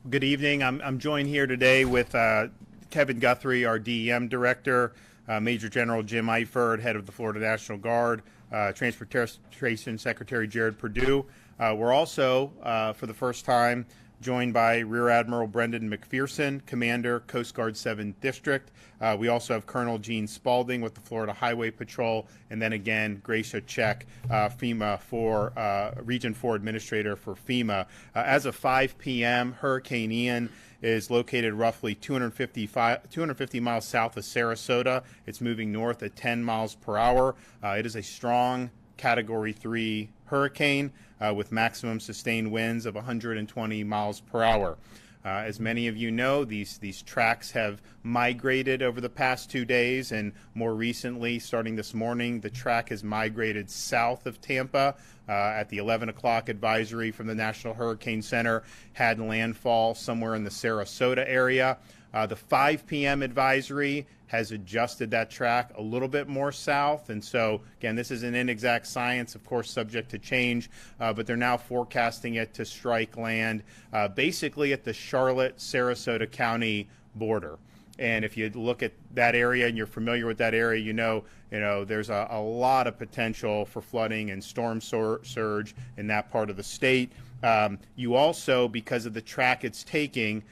Good evening. I'm joined here today with Kevin Guthrie, our DEM director, Major General Jim Eifert, head of the Florida National Guard, Transportation Secretary Jared Perdue. We're also, for the first time, joined by Rear Admiral Brendan McPherson, Commander, Coast Guard 7th District. We also have Colonel Gene Spalding with the Florida Highway Patrol, and then again, Gracia Check, FEMA for Region 4 Administrator for FEMA. As of 5 p.m., Hurricane Ian is located roughly 250 miles south of Sarasota. It's moving north at 10 miles per hour. It is a strong Category 3 hurricane with maximum sustained winds of 120 miles per hour. As many of you know, these tracks have migrated over the past 2 days, and more recently, starting this morning, the track has migrated south of Tampa. At the 11 o'clock advisory from the National Hurricane Center, had landfall somewhere in the Sarasota area. The 5 p.m. advisory has adjusted that track a little bit more south. And so, again, this is an inexact science, of course, subject to change, but they're now forecasting it to strike land basically at the Charlotte-Sarasota County border. And if you look at that area and you're familiar with that area, you know there's a lot of potential for flooding and storm surge in that part of the state. You also, because of the track it's taking,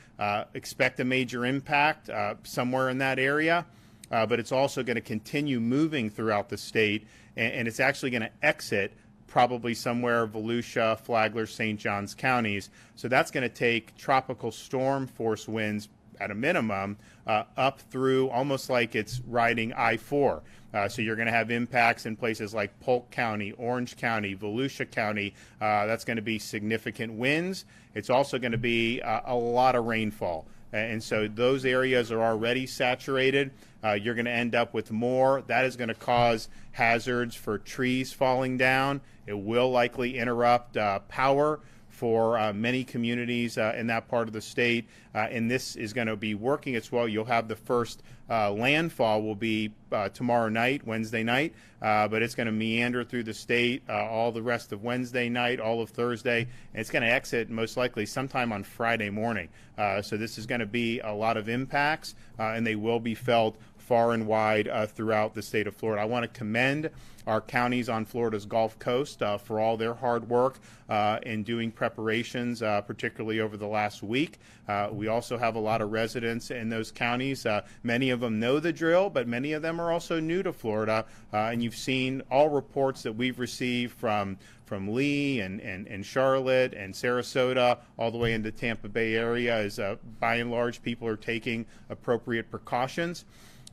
expect a major impact somewhere in that area, but it's also going to continue moving throughout the state, and it's actually going to exit probably somewhere Volusia, Flagler, St. Johns counties. So that's going to take tropical storm force winds at a minimum up through almost like it's riding I-4. So you're going to have impacts in places like Polk County, Orange County, Volusia County. That's going to be significant winds. It's also going to be a lot of rainfall. And so those areas are already saturated. You're going to end up with more. That is going to cause hazards for trees falling down. It will likely interrupt power for many communities in that part of the state, and this is going to be working its way. You'll have the first landfall will be tomorrow night, Wednesday night, but it's going to meander through the state all the rest of Wednesday night, all of Thursday, and it's going to exit most likely sometime on Friday morning. So this is going to be a lot of impacts, and they will be felt far and wide throughout the state of Florida. I want to commend our counties on Florida's Gulf Coast for all their hard work in doing preparations, particularly over the last week. We also have a lot of residents in those counties. Many of them know the drill, but many of them are also new to Florida. And you've seen all reports that we've received from Lee and Charlotte and Sarasota all the way into Tampa Bay area is by and large people are taking appropriate precautions.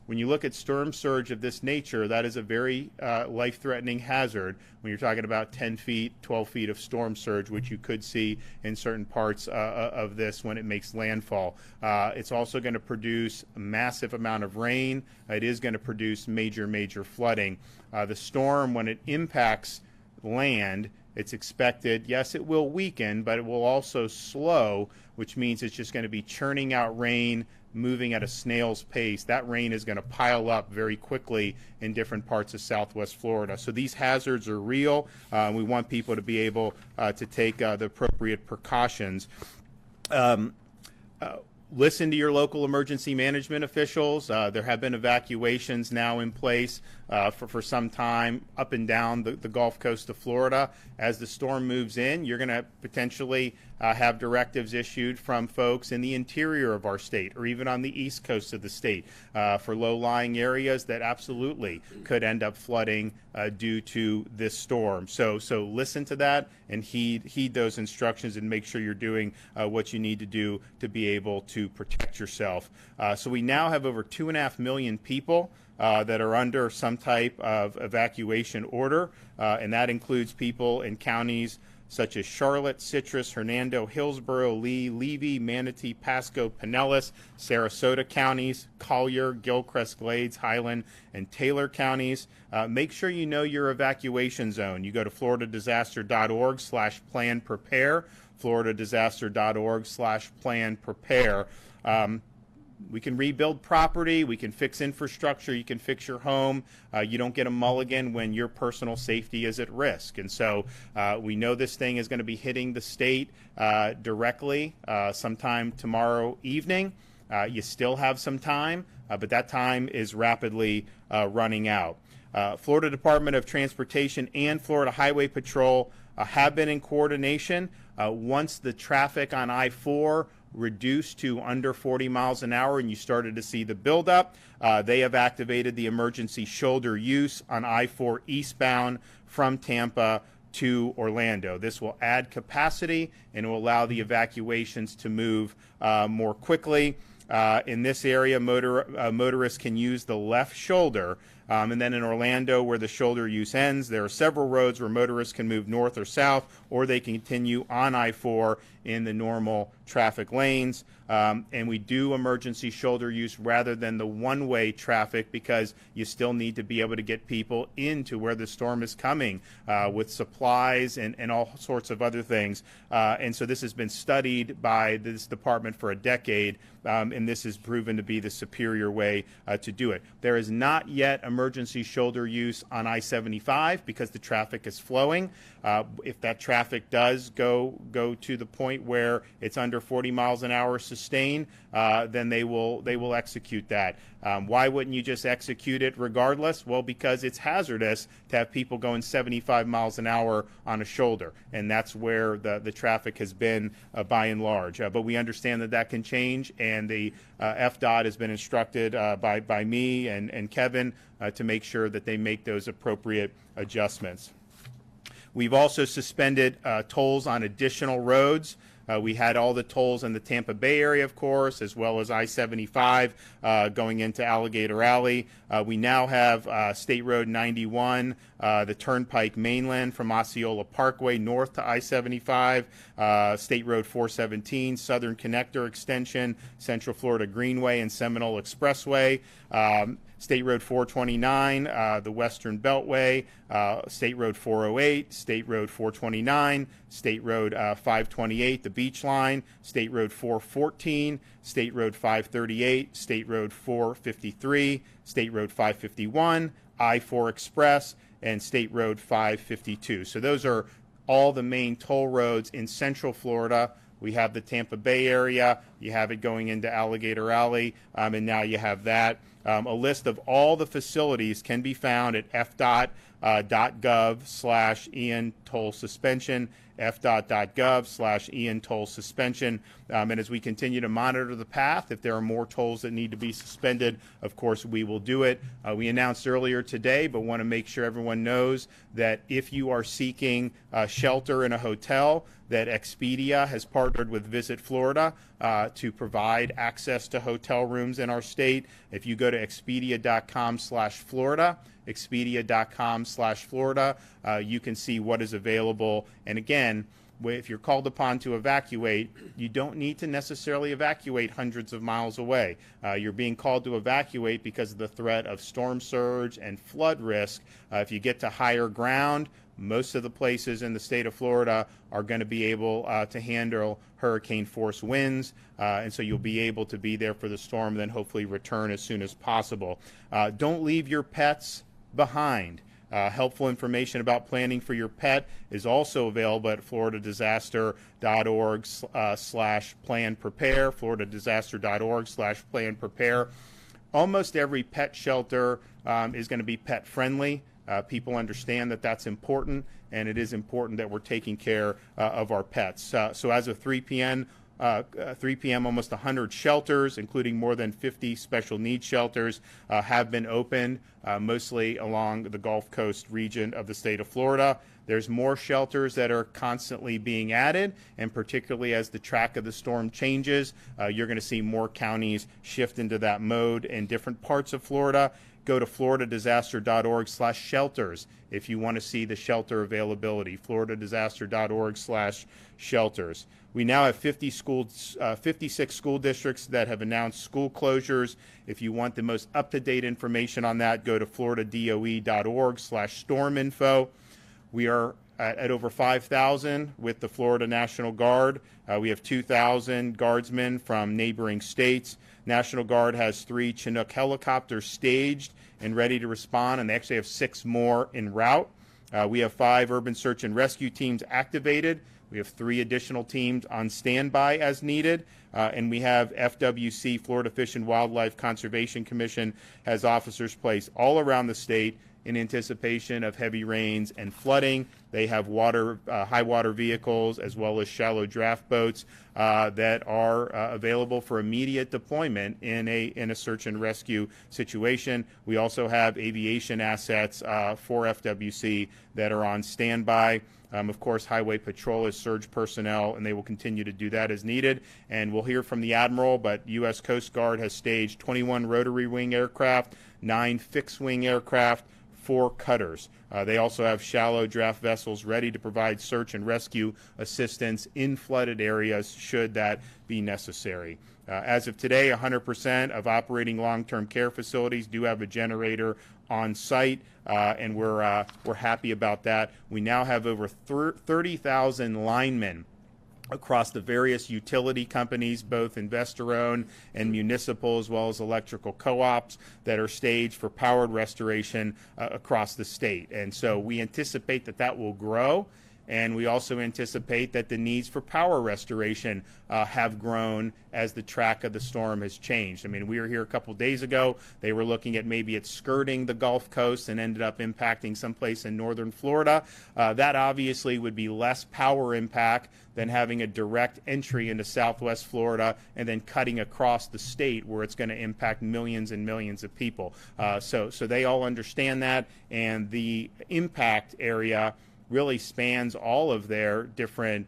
When you look at storm surge of this nature, that is a very life-threatening hazard when you're talking about 10 feet, 12 feet of storm surge, which you could see in certain parts of this when it makes landfall. It's also going to produce a massive amount of rain. It is going to produce major flooding. The storm, when it impacts land, it's expected, yes, it will weaken, but it will also slow, which means it's just going to be churning out rain, moving at a snail's pace. That rain is going to pile up very quickly in different parts of Southwest Florida. So these hazards are real. We want people to be able to take the appropriate precautions. Listen to your local emergency management officials. There have been evacuations now in place for some time up and down the Gulf Coast of Florida. As the storm moves in, you're going to potentially have directives issued from folks in the interior of our state or even on the east coast of the state for low-lying areas that absolutely could end up flooding due to this storm. So listen to that and heed those instructions and make sure you're doing what you need to do to be able to protect yourself. So we now have over 2.5 million people that are under some type of evacuation order, and that includes people in counties such as Charlotte, Citrus, Hernando, Hillsborough, Lee, Levy, Manatee, Pasco, Pinellas, Sarasota counties, Collier, Gilchrist, Glades, Highland, and Taylor counties. Make sure you know your evacuation zone. You go to floridadisaster.org/plan-prepare, floridadisaster.org/plan-prepare. we can rebuild property, we can fix infrastructure, you can fix your home. You don't get a mulligan when your personal safety is at risk. And so we know this thing is going to be hitting the state directly sometime tomorrow evening. You still have some time, but that time is rapidly running out. Florida Department of Transportation and Florida Highway Patrol have been in coordination. Once the traffic on I-4 reduced to under 40 miles an hour and you started to see the buildup, they have activated the emergency shoulder use on I-4 eastbound from Tampa to Orlando. This will add capacity and will allow the evacuations to move more quickly. In this area, motorists can use the left shoulder. And then in Orlando, where the shoulder use ends, there are several roads where motorists can move north or south, or they can continue on I-4 in the normal traffic lanes. And we do emergency shoulder use rather than the one-way traffic because you still need to be able to get people into where the storm is coming with supplies and all sorts of other things. And so this has been studied by this department for a decade, and this has proven to be the superior way to do it. There is not yet emergency shoulder use on I-75 because the traffic is flowing. If that traffic does go to the point where it's under 40 miles an hour sustained, then they will execute that. Why wouldn't you just execute it regardless? Well, because it's hazardous to have people going 75 miles an hour on a shoulder, and that's where the traffic has been by and large. But we understand that can change, and the FDOT has been instructed by me and Kevin to make sure that they make those appropriate adjustments. We've also suspended tolls on additional roads. We had all the tolls in the Tampa Bay area, of course, as well as I-75 going into Alligator Alley. We now have State Road 91, the Turnpike Mainland from Osceola Parkway north to I-75, State Road 417, Southern Connector Extension, Central Florida Greenway, and Seminole Expressway. State Road 429, the Western Beltway, State Road 408, State Road 429, State Road 528, the Beach Line, State Road 414, State Road 538, State Road 453, State Road 551, I-4 Express, and State Road 552. So those are all the main toll roads in Central Florida. We have the Tampa Bay area, you have it going into Alligator Alley, and now you have that. A list of all the facilities can be found at fdot.gov/Ian toll suspension, fdot.gov/Ian toll suspension. And as we continue to monitor the path, if there are more tolls that need to be suspended, of course, we will do it. We announced earlier today, but want to make sure everyone knows that if you are seeking shelter in a hotel, that Expedia has partnered with Visit Florida to provide access to hotel rooms in our state. If you go to expedia.com/Florida, expedia.com/Florida, you can see what is available. And again, if you're called upon to evacuate, you don't need to necessarily evacuate hundreds of miles away. You're being called to evacuate because of the threat of storm surge and flood risk. If you get to higher ground, most of the places in the state of Florida are going to be able to handle hurricane force winds, and so you'll be able to be there for the storm and then hopefully return as soon as possible. Don't leave your pets behind. Helpful information about planning for your pet is also available at floridadisaster.org/plan prepare, floridadisaster.org/plan prepare. Almost every pet shelter is going to be pet friendly. People understand that that's important, and it is important that we're taking care of our pets. So as of 3 p.m., almost 100 shelters, including more than 50 special needs shelters, have been opened, mostly along the Gulf Coast region of the state of Florida. There's more shelters that are constantly being added, and particularly as the track of the storm changes, you're going to see more counties shift into that mode in different parts of Florida. Go to floridadisaster.org/shelters if you want to see the shelter availability, floridadisaster.org/shelters. We now have 56 school districts that have announced school closures. If you want the most up-to-date information on that, go to floridadoe.org/storminfo. We are at over 5,000 with the Florida National Guard. We have 2,000 guardsmen from neighboring states. National Guard has 3 Chinook helicopters staged and ready to respond, and they actually have 6 more en route. We have 5 urban search and rescue teams activated. We have 3 additional teams on standby as needed. And we have FWC, Florida Fish and Wildlife Conservation Commission, has officers placed all around the state in anticipation of heavy rains and flooding. They have high water vehicles as well as shallow draft boats that are available for immediate deployment in a search and rescue situation. We also have aviation assets for FWC that are on standby. Of course, Highway Patrol is surge personnel, and they will continue to do that as needed. And we'll hear from the Admiral, but U.S. Coast Guard has staged 21 rotary wing aircraft, 9 fixed wing aircraft, 4 cutters. They also have shallow draft vessels ready to provide search and rescue assistance in flooded areas should that be necessary. As of today, 100% of operating long-term care facilities do have a generator on site, and we're happy about that. We now have over 30,000 linemen across the various utility companies, both investor-owned and municipal, as well as electrical co-ops, that are staged for powered restoration across the state. And so we anticipate that will grow. And we also anticipate that the needs for power restoration have grown as the track of the storm has changed. I mean, we were here a couple days ago. They were looking at maybe it skirting the Gulf Coast and ended up impacting someplace in northern Florida. That obviously would be less power impact than having a direct entry into southwest Florida and then cutting across the state where it's going to impact millions and millions of people. So they all understand that, and the impact area really spans all of their different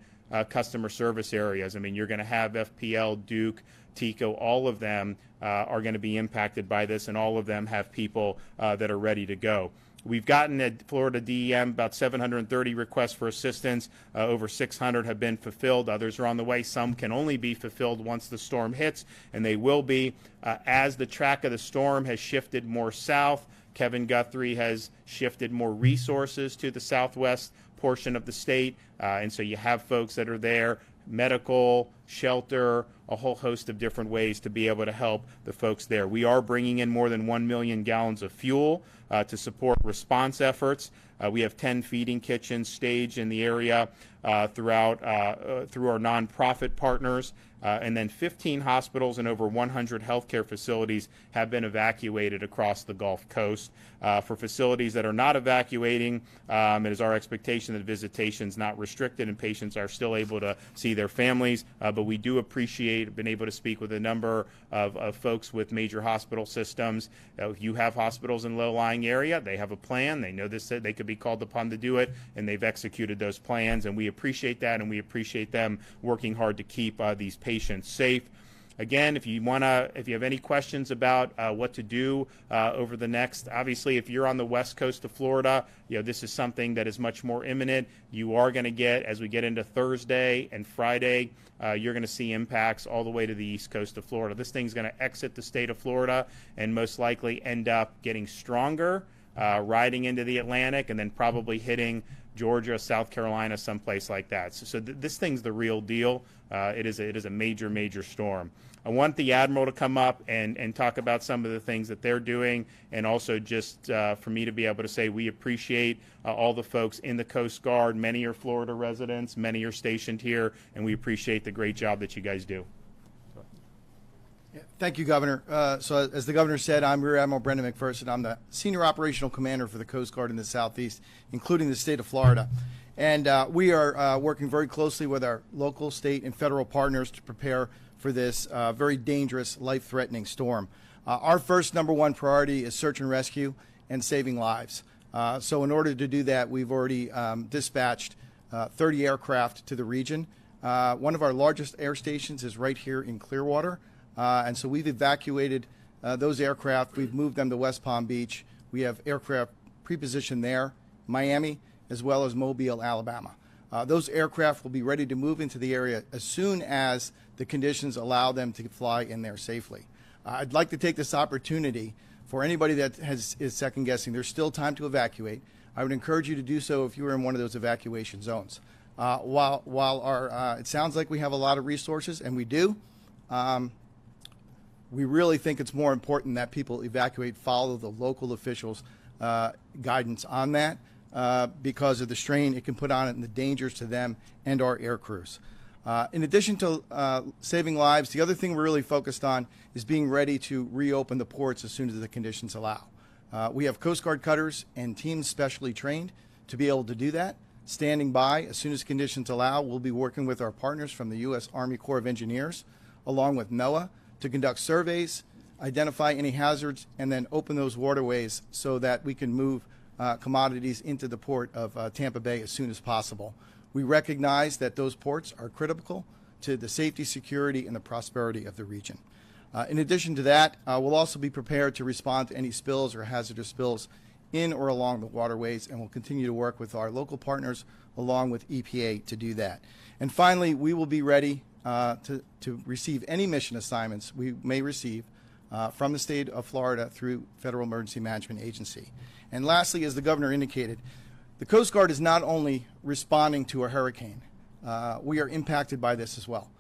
customer service areas. I mean, you're going to have FPL, Duke, TECO, all of them are going to be impacted by this, and all of them have people that are ready to go. We've gotten at Florida DEM about 730 requests for assistance. Over 600 have been fulfilled. Others are on the way. Some can only be fulfilled once the storm hits, and they will be. As the track of the storm has shifted more south, Kevin Guthrie has shifted more resources to the southwest portion of the state, and so you have folks that are there, medical, shelter, a whole host of different ways to be able to help the folks there. We are bringing in more than 1 million gallons of fuel to support response efforts. We have 10 feeding kitchens staged in the area through our nonprofit partners. And then 15 hospitals and over 100 healthcare facilities have been evacuated across the Gulf Coast. For facilities that are not evacuating, it is our expectation that visitation is not restricted and patients are still able to see their families. But we do appreciate being able to speak with a number of folks with major hospital systems. If you have hospitals in low-lying area, they have a plan. They know this, they could be called upon to do it, and they've executed those plans. And we appreciate that, and we appreciate them working hard to keep these patients safe. Again, if you have any questions about what to do over the next, obviously, if you're on the west coast of Florida, this is something that is much more imminent. You are going to get, as we get into Thursday and Friday, you're going to see impacts all the way to the east coast of Florida. This thing's going to exit the state of Florida and most likely end up getting stronger, riding into the Atlantic, and then probably hitting Georgia, South Carolina, someplace like that. So this thing's the real deal. It is a major, major storm. I want the Admiral to come up and talk about some of the things that they're doing, and also just for me to be able to say we appreciate all the folks in the Coast Guard. Many are Florida residents, many are stationed here, and we appreciate the great job that you guys do. Yeah, thank you, Governor. So as the Governor said, I'm Rear Admiral Brendan McPherson. I'm the Senior Operational Commander for the Coast Guard in the Southeast, including the state of Florida. And we are working very closely with our local, state, and federal partners to prepare for this very dangerous, life-threatening storm. Our first number one priority is search and rescue and saving lives. So in order to do that, we've already dispatched 30 aircraft to the region. One of our largest air stations is right here in Clearwater. And so we've evacuated those aircraft. We've moved them to West Palm Beach. We have aircraft pre-positioned there, Miami, as well as Mobile, Alabama. Those aircraft will be ready to move into the area as soon as the conditions allow them to fly in there safely. I'd like to take this opportunity for anybody that is second guessing, there's still time to evacuate. I would encourage you to do so if you are in one of those evacuation zones. While it sounds like we have a lot of resources, and we do, we really think it's more important that people evacuate, follow the local officials' guidance on that because of the strain it can put on it and the dangers to them and our air crews. In addition to saving lives, the other thing we're really focused on is being ready to reopen the ports as soon as the conditions allow. We have Coast Guard cutters and teams specially trained to be able to do that. Standing by as soon as conditions allow, we'll be working with our partners from the U.S. Army Corps of Engineers, along with NOAA, to conduct surveys, identify any hazards, and then open those waterways so that we can move commodities into the port of Tampa Bay as soon as possible. We recognize that those ports are critical to the safety, security, and the prosperity of the region. In addition to that, we'll also be prepared to respond to any spills or hazardous spills in or along the waterways, and we'll continue to work with our local partners along with EPA to do that. And finally, we will be ready to receive any mission assignments we may receive from the state of Florida through Federal Emergency Management Agency. And lastly, as the governor indicated, the Coast Guard is not only responding to a hurricane, we are impacted by this as well.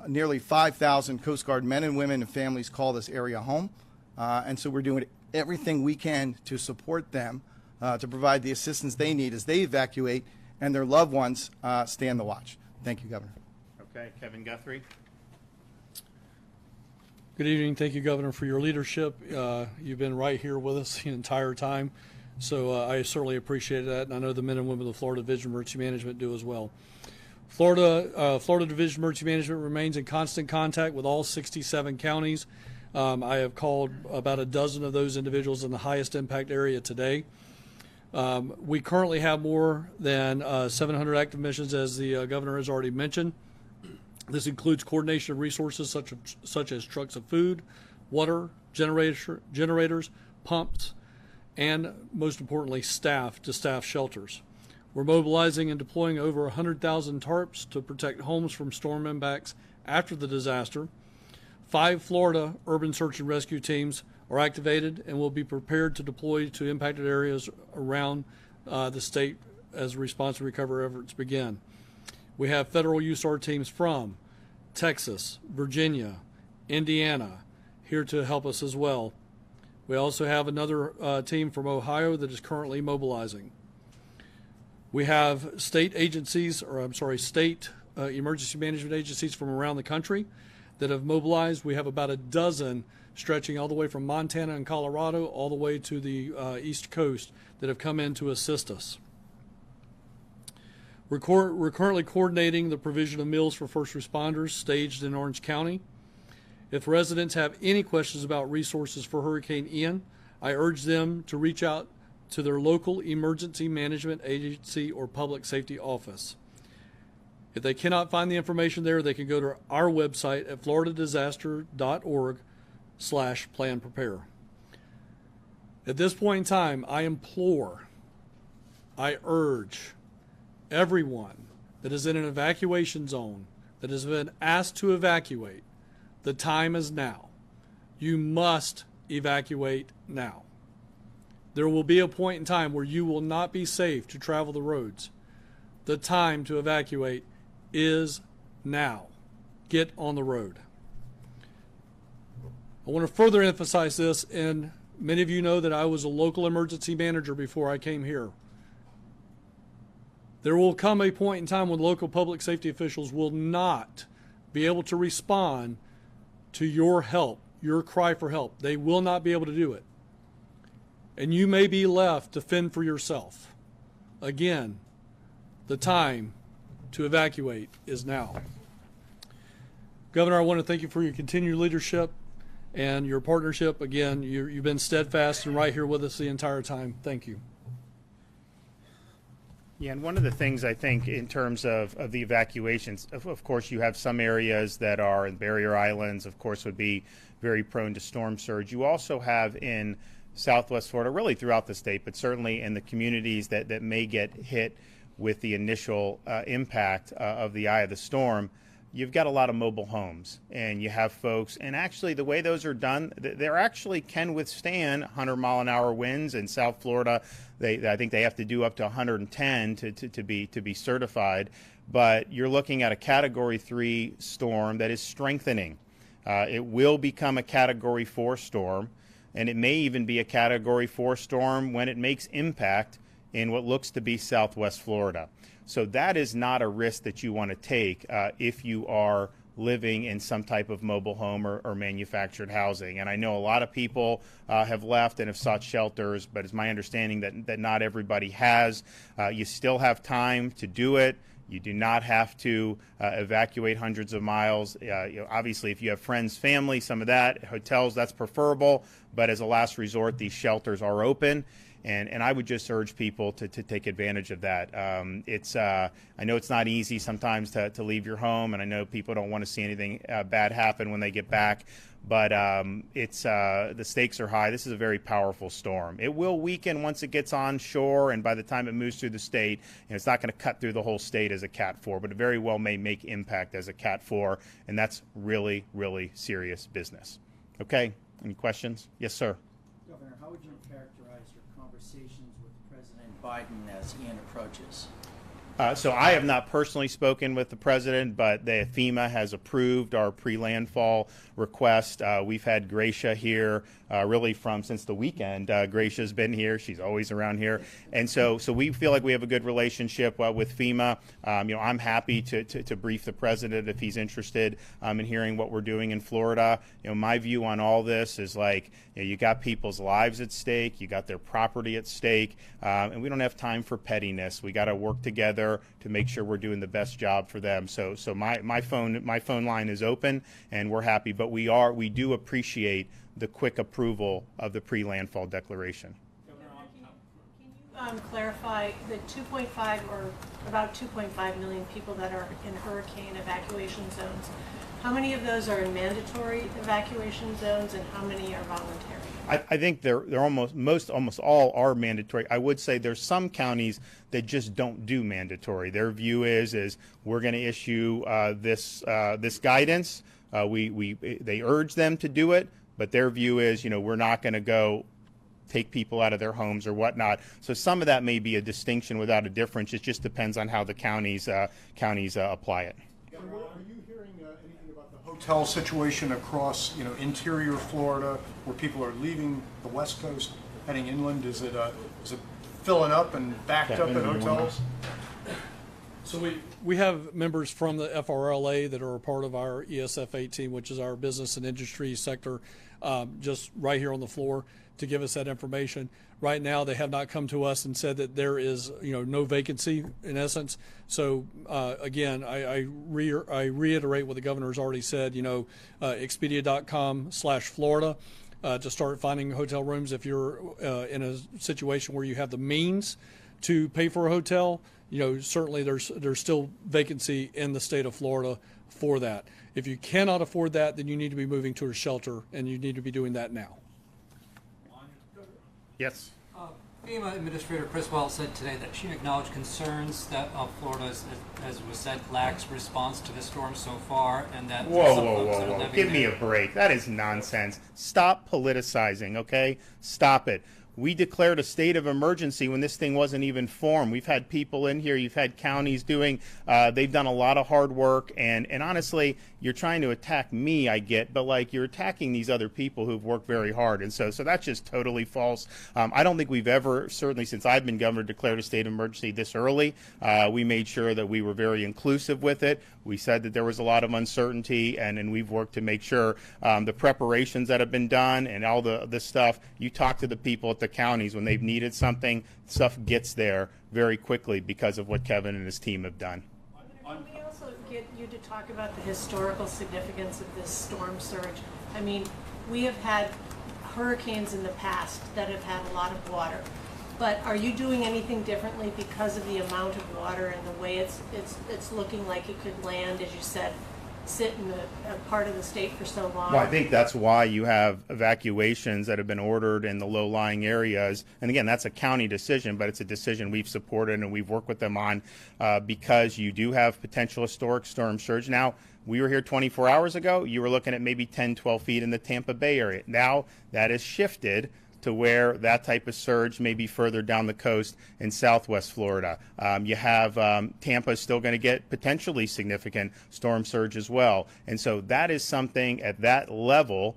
Nearly 5,000 Coast Guard men and women and families call this area home, and so we're doing everything we can to support them to provide the assistance they need as they evacuate and their loved ones stand the watch. Thank you, Governor. Okay, Kevin Guthrie. Good evening. Thank you, Governor, for your leadership. You've been right here with us the entire time, so I certainly appreciate that, and I know the men and women of the Florida Division of Emergency Management do as well. Florida Division of Emergency Management remains in constant contact with all 67 counties. I have called about a dozen of those individuals in the highest impact area today. We currently have more than 700 active missions, as the governor has already mentioned. This includes coordination of resources such as trucks of food, water, generators, pumps, and most importantly, staff to staff shelters. We're mobilizing and deploying over 100,000 tarps to protect homes from storm impacts after the disaster. 5 Florida urban search and rescue teams are activated and will be prepared to deploy to impacted areas around the state as response and recovery efforts begin. We have federal USAR teams from Texas, Virginia, Indiana here to help us as well. We also have another team from Ohio that is currently mobilizing. We have state emergency management agencies from around the country that have mobilized. We have about a dozen stretching all the way from Montana and Colorado all the way to the East Coast that have come in to assist us. We're currently coordinating the provision of meals for first responders staged in Orange County. If residents have any questions about resources for Hurricane Ian, I urge them to reach out to their local emergency management agency or public safety office. If they cannot find the information there, they can go to our website at floridadisaster.org/plan-prepare. At this point in time, I urge everyone that is in an evacuation zone that has been asked to evacuate, the time is now. You must evacuate now. There will be a point in time where you will not be safe to travel the roads. The time to evacuate is now. Get on the road. I want to further emphasize this, and many of you know that I was a local emergency manager before I came here. There will come a point in time when local public safety officials will not be able to respond to your help, your cry for help. They will not be able to do it. And you may be left to fend for yourself. Again, the time to evacuate is now. Governor, I want to thank you for your continued leadership and your partnership. Again, you've been steadfast and right here with us the entire time. Thank you. Yeah, and one of the things I think in terms of the evacuations, of course, you have some areas that are in barrier islands, of course, would be very prone to storm surge. You also have in Southwest Florida, really throughout the state, but certainly in the communities that may get hit with the initial impact of the eye of the storm, you've got a lot of mobile homes, and you have folks, and actually the way those are done, they actually can withstand 100-mile-an-hour winds. In South Florida, I think they have to do up to 110 to be certified. But you're looking at a Category 3 storm that is strengthening. It will become a Category 4 storm, and it may even be a Category 4 storm when it makes impact in what looks to be Southwest Florida. So that is not a risk that you want to take if you are living in some type of mobile home or manufactured housing. And I know a lot of people have left and have sought shelters, but it's my understanding that not everybody has. You still have time to do it. You do not have to evacuate hundreds of miles. Obviously, if you have friends, family, some of that, hotels, that's preferable. But as a last resort, these shelters are open. And I would just urge people to take advantage of that. I know it's not easy sometimes to leave your home, and I know people don't want to see anything bad happen when they get back. But the stakes are high. This is a very powerful storm. It will weaken once it gets onshore, and by the time it moves through the state, it's not going to cut through the whole state as a Cat 4, but it very well may make impact as a Cat 4, and that's really, really serious business. Okay, any questions? Yes, sir. Governor, how would you characterize your conversations with President Biden as Ian approaches? So I have not personally spoken with the president, but FEMA has approved our pre-landfall request. We've had Gracia here really since the weekend. Gracia's been here. She's always around here. And so we feel like we have a good relationship with FEMA. I'm happy to brief the president if he's interested in hearing what we're doing in Florida. My view on all this is you got people's lives at stake. You got their property at stake. And we don't have time for pettiness. We got to work together to make sure we're doing the best job for them. So my phone line is open, and we're happy. But we do appreciate the quick approval of the pre-landfall declaration. Can you clarify the 2.5 or about 2.5 million people that are in hurricane evacuation zones? How many of those are in mandatory evacuation zones, and how many are voluntary? I think they're almost all are mandatory. I would say there's some counties that just don't do mandatory. Their view is we're going to issue this guidance. They urge them to do it, but their view is we're not going to go take people out of their homes or whatnot. So some of that may be a distinction without a difference. It just depends on how the counties apply it. Are you hearing anything about the hotel situation across, interior Florida, where people are leaving the West Coast, heading inland? Is it filling up and backed up at hotels? So we have members from the FRLA that are a part of our ESF 18, which is our business and industry sector, just right here on the floor to give us that information. Right now, they have not come to us and said that there is, no vacancy in essence. So again, I reiterate what the governor has already said. Expedia.com/Florida to start finding hotel rooms if you're in a situation where you have the means to pay for a hotel. Certainly there's still vacancy in the state of Florida for that. If you cannot afford that, then you need to be moving to a shelter, and you need to be doing that now. Yes. FEMA Administrator Chris Wells said today that she acknowledged concerns that Florida, as was said, lacks response to the storm so far, and that Whoa. Give me a break. That is nonsense. Stop politicizing, okay? Stop it. We declared a state of emergency when this thing wasn't even formed. We've had people in here. You've had counties doing. They've done a lot of hard work. And honestly, you're trying to attack me, I get, but you're attacking these other people who've worked very hard. And so that's just totally false. I don't think we've ever, certainly since I've been governor, declared a state of emergency this early. We made sure that we were very inclusive with it. We said that there was a lot of uncertainty, and we've worked to make sure the preparations that have been done and all this stuff, you talk to the people at the counties when they've needed something, stuff gets there very quickly because of what Kevin and his team have done. Can we also get you to talk about the historical significance of this storm surge? I mean, we have had hurricanes in the past that have had a lot of water, but are you doing anything differently because of the amount of water and the way it's looking like it could land, as you said, sit in a part of the state for so long? Well, I think that's why you have evacuations that have been ordered in the low-lying areas. And again, that's a county decision, but it's a decision we've supported and we've worked with them on because you do have potential historic storm surge. Now, we were here 24 hours ago. You were looking at maybe 10, 12 feet in the Tampa Bay area. Now that has shifted to where that type of surge may be further down the coast in southwest Florida. You have Tampa is still going to get potentially significant storm surge as well. And so that is something at that level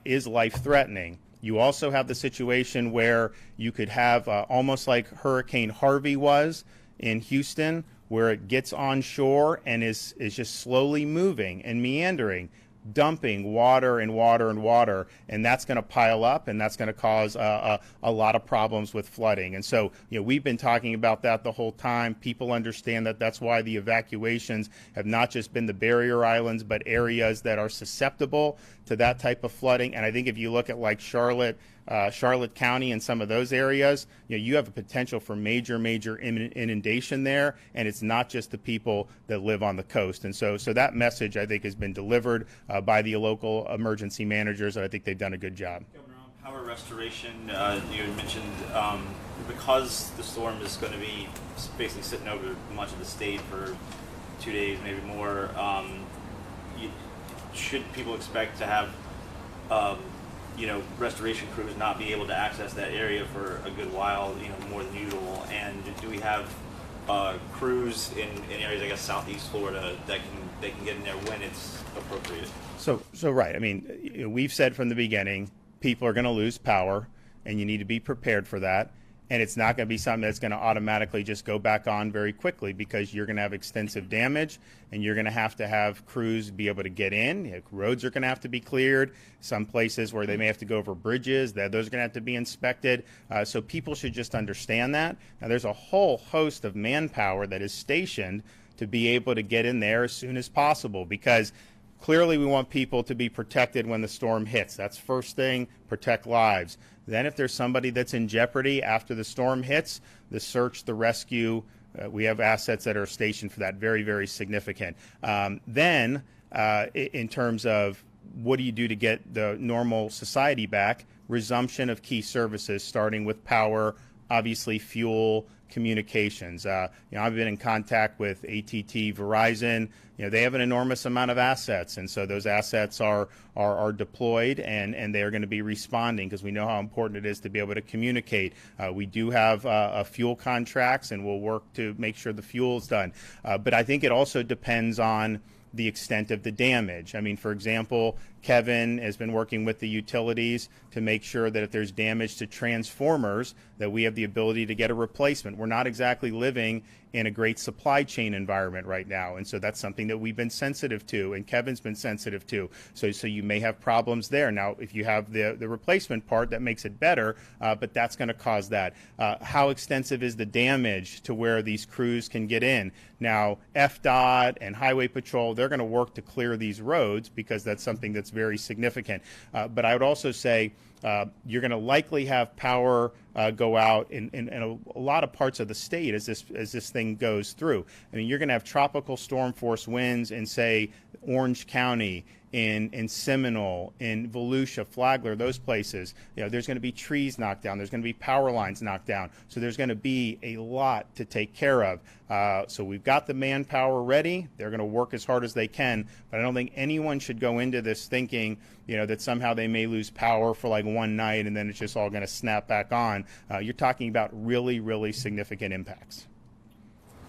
is life-threatening. You also have the situation where you could have almost like Hurricane Harvey was in Houston, where it gets onshore and is just slowly moving and meandering, dumping water and water and water, and that's going to pile up, and that's going to cause a lot of problems with flooding. And so, we've been talking about that the whole time. People understand that. That's why the evacuations have not just been the barrier islands, but areas that are susceptible to that type of flooding. And I think if you look at like Charlotte County and some of those areas, you have a potential for major inundation there, and it's not just the people that live on the coast. And so that message, I think, has been delivered by the local emergency managers, and I think they've done a good job. Governor, on power restoration, you had mentioned because the storm is going to be basically sitting over much of the state for 2 days, maybe more, should people expect to have restoration crews not be able to access that area for a good while, more than usual? And do we have crews in areas, I guess, southeast Florida that can get in there when it's appropriate? So right. I mean, we've said from the beginning, people are going to lose power, and you need to be prepared for that. And it's not going to be something that's going to automatically just go back on very quickly, because you're going to have extensive damage, and you're going to have crews be able to get in. Roads are going to have to be cleared. Some places where they may have to go over bridges, those are going to have to be inspected. So people should just understand that. Now, there's a whole host of manpower that is stationed to be able to get in there as soon as possible, because clearly we want people to be protected when the storm hits. That's first thing, protect lives. Then if there's somebody that's in jeopardy after the storm hits, the search, the rescue, we have assets that are stationed for that, very, very significant. Then in terms of what do you do to get the normal society back, resumption of key services, starting with power, obviously fuel, communications. I've been in contact with AT&T, Verizon. They have an enormous amount of assets, and so those assets are deployed, and they are going to be responding, because we know how important it is to be able to communicate. We do have fuel contracts, and we'll work to make sure the fuel is done. But I think it also depends on the extent of the damage. I mean, for example, Kevin has been working with the utilities to make sure that if there's damage to transformers, that we have the ability to get a replacement. We're not exactly living in a great supply chain environment right now, and so that's something that we've been sensitive to, and Kevin's been sensitive to. So you may have problems there. Now, if you have the replacement part, that makes it better, but that's going to cause that. How extensive is the damage to where these crews can get in? Now, FDOT and Highway Patrol, they're going to work to clear these roads, because that's something that's very significant. But I would also say you're going to likely have power go out in a lot of parts of the state as this thing goes through. I mean, you're going to have tropical storm force winds in, say, Orange County, in Seminole, in Volusia, Flagler, those places. There's going to be trees knocked down. There's going to be power lines knocked down. So there's going to be a lot to take care of. So we've got the manpower ready. They're going to work as hard as they can. But I don't think anyone should go into this thinking, that somehow they may lose power for like one night and then it's just all going to snap back on. You're talking about really, really significant impacts.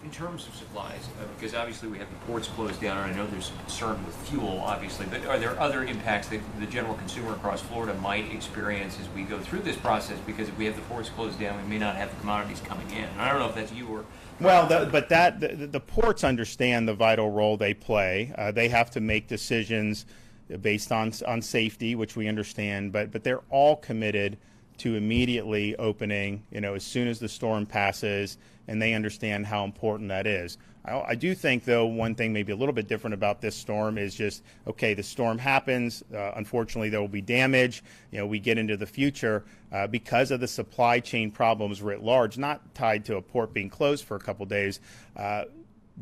In terms of supplies, because obviously we have the ports closed down, and I know there's some concern with fuel, obviously, but are there other impacts that the general consumer across Florida might experience as we go through this process? Because if we have the ports closed down, we may not have the commodities coming in. And I don't know if that's you or... Well, the ports understand the vital role they play. They have to make decisions based on safety, which we understand, but they're all committed to immediately opening, as soon as the storm passes, and they understand how important that is. I do think, though, one thing maybe a little bit different about this storm is just, okay, the storm happens. Unfortunately, there will be damage. We get into the future because of the supply chain problems writ large, not tied to a port being closed for a couple days.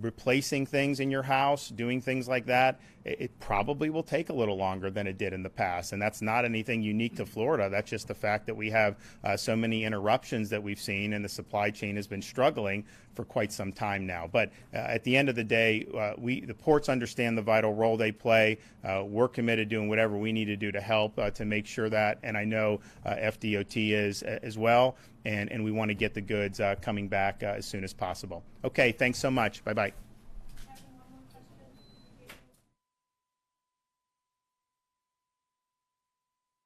Replacing things in your house, doing things like that, it probably will take a little longer than it did in the past. And that's not anything unique to Florida. That's just the fact that we have so many interruptions that we've seen, and the supply chain has been struggling for quite some time now. But at the end of the day, the ports understand the vital role they play. We're committed to doing whatever we need to do to help to make sure that, and I know FDOT is as well, and we want to get the goods coming back as soon as possible. Okay, thanks so much. Bye-bye.